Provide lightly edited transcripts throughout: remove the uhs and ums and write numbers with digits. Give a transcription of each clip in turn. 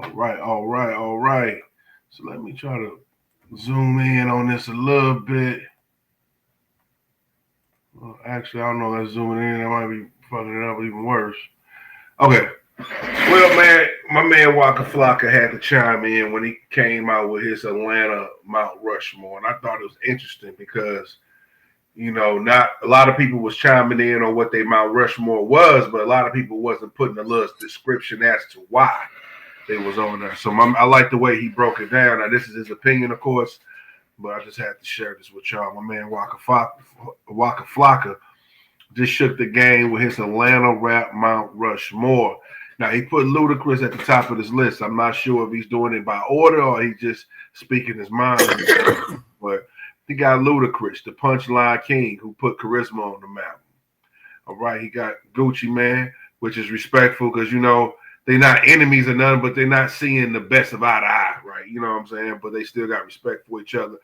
All right. So let me try to zoom in on this a little bit. Well, actually, I don't know. That's zooming in. I might be fucking it up even worse. Okay. Well, man, my man Wacka Flocka had to chime in when he came out with his Atlanta Mount Rushmore, and I thought it was interesting because not a lot of people was chiming in on what they Mount Rushmore was, but a lot of people wasn't putting a little description as to why they was on there. So I like the way he broke it down. Now, this is his opinion, of course, but I just had to share this with y'all. My man Wacka Flocka just shook the game with his Atlanta rap Mount Rushmore. Now, he put Ludacris at the top of this list. I'm not sure if he's doing it by order or he's just speaking his mind. But he got Ludacris, the punchline king, who put charisma on the map. All right, he got Gucci Man, which is respectful because, they're not enemies or none, but they're not seeing the best of eye to eye, right? You know what I'm saying? But they still got respect for each other.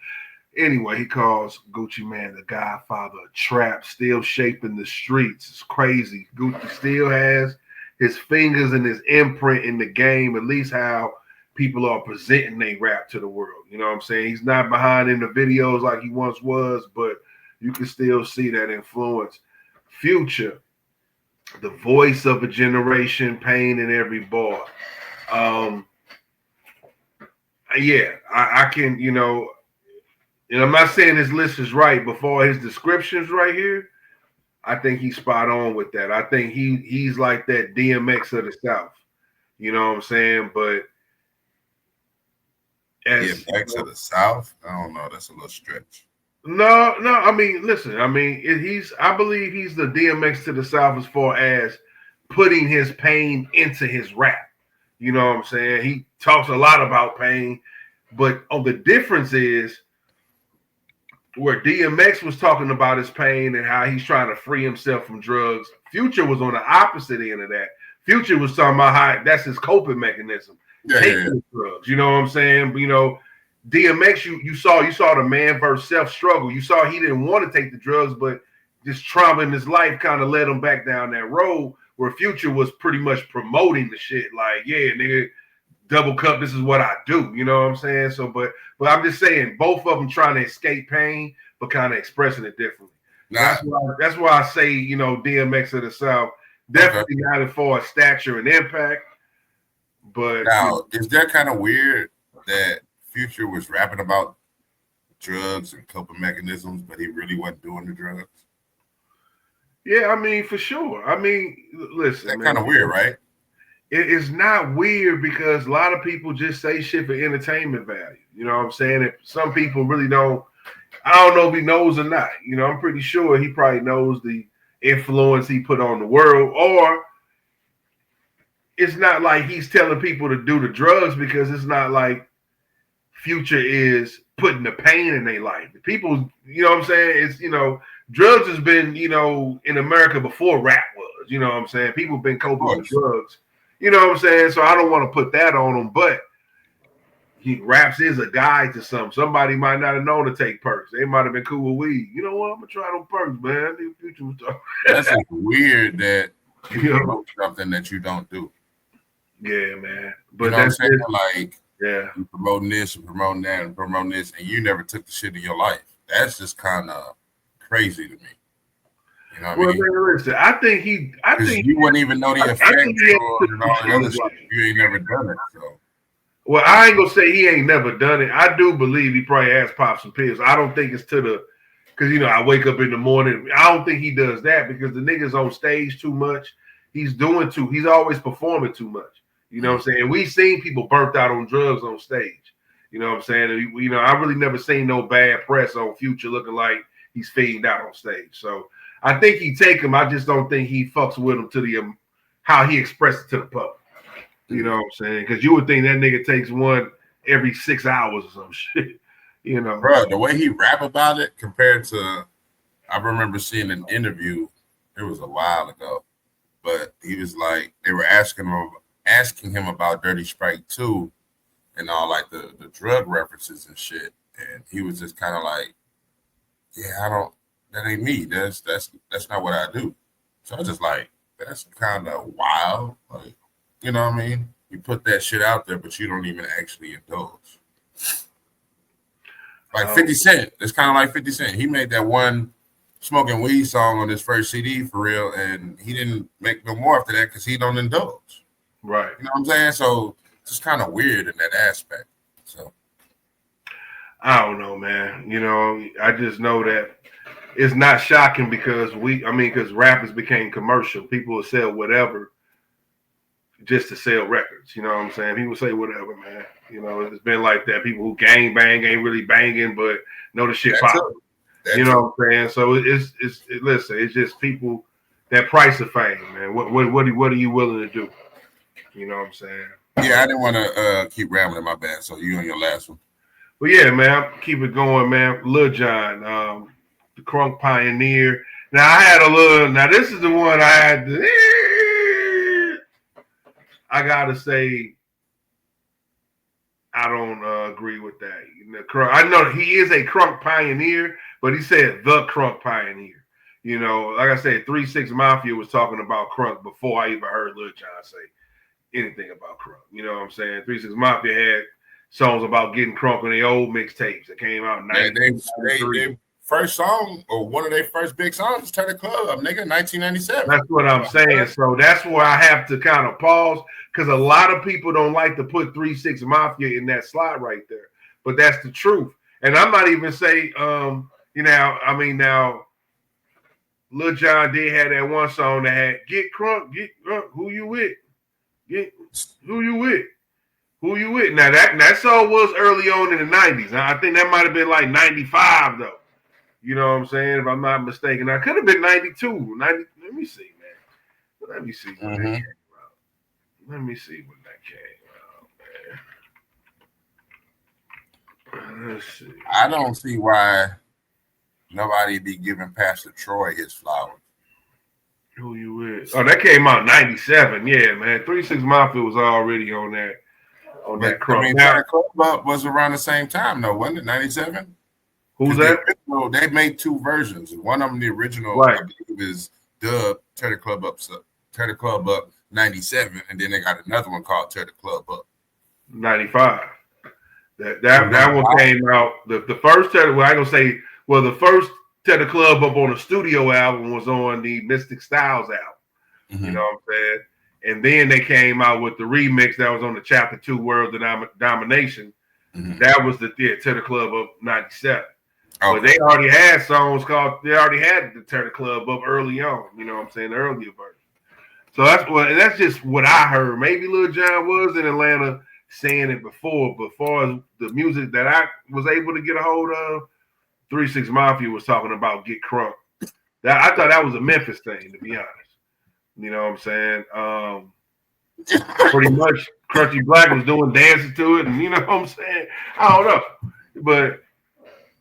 Anyway, he calls Gucci Man the godfather of trap, still shaping the streets. It's crazy. Gucci still has his fingers and his imprint in the game, at least how people are presenting their rap to the world. You know what I'm saying? He's not behind in the videos like he once was, but you can still see that influence. Future, the voice of a generation, pain in every bar. I can, and I'm not saying his list is right, but for his descriptions right here, I think he's spot on with that. I think he's like that DMX of the South. You know what I'm saying? But DMX of the South? I don't know. That's a little stretch. No. I mean, listen. I mean, I believe he's the DMX to the South as far as putting his pain into his rap. You know what I'm saying? He talks a lot about pain, but the difference is where DMX was talking about his pain and how he's trying to free himself from drugs. Future was on the opposite end of that. Future was talking about how that's his coping mechanism. Taking drugs. You know what I'm saying? DMX, you saw the man versus self struggle. You saw he didn't want to take the drugs, but just trauma in his life kind of led him back down that road where Future was pretty much promoting the shit. Like, yeah, nigga, double cup, this is what I do. You know what I'm saying? So, but I'm just saying, both of them trying to escape pain, but kind of expressing it differently. That's why I say, DMX of the South, definitely not as far as stature and impact. But now, is that kind of weird that Future was rapping about drugs and coping mechanisms, but he really wasn't doing the drugs? Yeah, I mean, for sure. I mean, listen, that's kind of weird, right? It is not weird because a lot of people just say shit for entertainment value. You know what I'm saying? If some people really don't, I don't know if he knows or not. I'm pretty sure he probably knows the influence he put on the world, or it's not like he's telling people to do the drugs because it's not like Future is putting the pain in their life. People, you know what I'm saying? It's, drugs has been, in America before rap was, you know what I'm saying? People have been coping with drugs. You know what I'm saying? So I don't want to put that on them, but raps is a guide to something. Somebody might not have known to take perks. They might have been cool with weed. You know what? I'm gonna try them perks, man. Future was talking. That's just weird that you promote something that you don't do. Yeah, man. But that's what I'm saying? Like, yeah, you promoting this and promoting that and promoting this, and you never took the shit in your life. That's just kind of crazy to me. You know what I mean? Listen, I think you wouldn't even know the effect and all the other shit. You ain't never done it, so. Well, I ain't gonna say he ain't never done it. I do believe he probably has popped some pills. I don't think it's because I wake up in the morning. I don't think he does that because the nigga's on stage too much. He's always performing too much. You know what I'm saying? We've seen people burnt out on drugs on stage. You know what I'm saying? And, I really never seen no bad press on Future looking like he's fading out on stage. So I think he take him. I just don't think he fucks with him to the how he expressed it to the public. You know what I'm saying? Because you would think that nigga takes one every 6 hours or some shit. Bro, the way he rap about it compared to, I remember seeing an interview. It was a while ago, but he was like, they were asking him about Dirty Sprite 2 and all like the drug references and shit, and he was just kind of like, yeah, that ain't me. That's not what I do. So I was just like, that's kind of wild. Like, you know what I mean? you put that shit out there, but you don't even actually indulge. Like 50 Cent, it's kind of like 50 Cent. He made that one smoking weed song on his first CD for real, and he didn't make no more after that because he don't indulge. Right. You know what I'm saying? So it's just kind of weird in that aspect. So I don't know, man. You know, I just know that it's not shocking because because rappers became commercial. People will sell whatever just to sell records. You know what I'm saying? People say whatever, man. You know, it's been like that. People who gang bang ain't really banging, but know the shit pop. You know what I'm saying? So listen, it's just people that price of fame, man. What are you willing to do? You know what I'm saying? Yeah, I didn't want to keep rambling, my bad. So you on your last one. Well, yeah, man, keep it going, man. Lil Jon, the Crunk Pioneer. Now I had a little. Now this is the one I had to. I gotta say, I don't agree with that. I know he is a Crunk Pioneer, but he said the Crunk Pioneer. You know, like I said, 3 6 Mafia was talking about Crunk before I even heard Lil Jon say anything about Crunk. You know what I'm saying? 3 6 Mafia had songs about getting crunk on their old mixtapes that came out in 1993. They first song or one of their first big songs was Turn the Club Up, nigga, 1997. That's what I'm saying. So that's where I have to kind of pause because a lot of people don't like to put 3 6 Mafia in that slot right there. But that's the truth. And I'm not even say, now Lil Jon did have that one song that had Get Crunk, Get Crunk, Who You With? Get Who You With? Who You With? Now that song was early on in the 90s. I think that might have been like 95 though. You know what I'm saying? If I'm not mistaken. I could have been 92. 90, let me see, man. Let me see when that came out. Let me see when that came out, man. Let's see. I don't see why nobody be giving Pastor Troy his flowers. Who You With? Oh, that came out in 97. Yeah, man. 3 6 Mafia was already on that. That Crunk. I mean, that Club Up was around the same time, though, wasn't it? 97? Who's that? They made two versions. One of them, the original, right, I believe, is Dub Tear the Club Up 97, and then they got another one called Tear the Club Up 95. That one came out. The first Tear, well, I gonna say, well, the first Tear the Club Up on the studio album was on the Mystic Styles album. Mm-hmm. You know what I'm saying? And then they came out with the remix that was on the Chapter 2 World Domination. Mm-hmm. That was the Tear the Club Up 97. Okay. But they already had songs they already had the Tear the Club Up early on. You know what I'm saying? The earlier version. So that's just what I heard. Maybe Lil Jon was in Atlanta saying it before, but as far as the music that I was able to get a hold of, 3 6 Mafia was talking about Get Crunk. I thought that was a Memphis thing, to be honest. You know what I'm saying? Pretty much Crunchy Black was doing dances to it, and you know what I'm saying? I don't know. But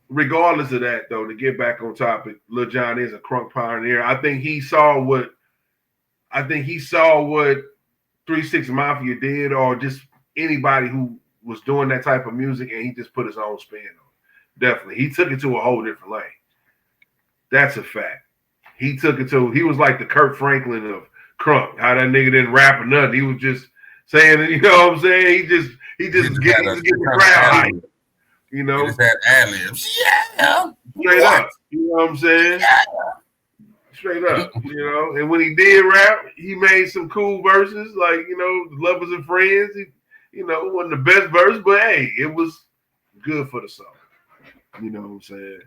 regardless of that, though, to get back on topic, Lil Jon is a Crunk pioneer. I think he saw what 3 6 Mafia did, or just anybody who was doing that type of music, and he just put his own spin on it. Definitely. He took it to a whole different lane. That's a fact. He was like the Kirk Franklin of Crunk. How that nigga didn't rap or nothing. He was just saying, you know what I'm saying? He just getting the crowd hype. You know? He just had ad-libs. Yeah. Straight up. You know what I'm saying? Yeah. Straight up. You know? And when he did rap, he made some cool verses, like, you know, Lovers and Friends. It wasn't the best verse, but hey, it was good for the song. You know what I'm saying?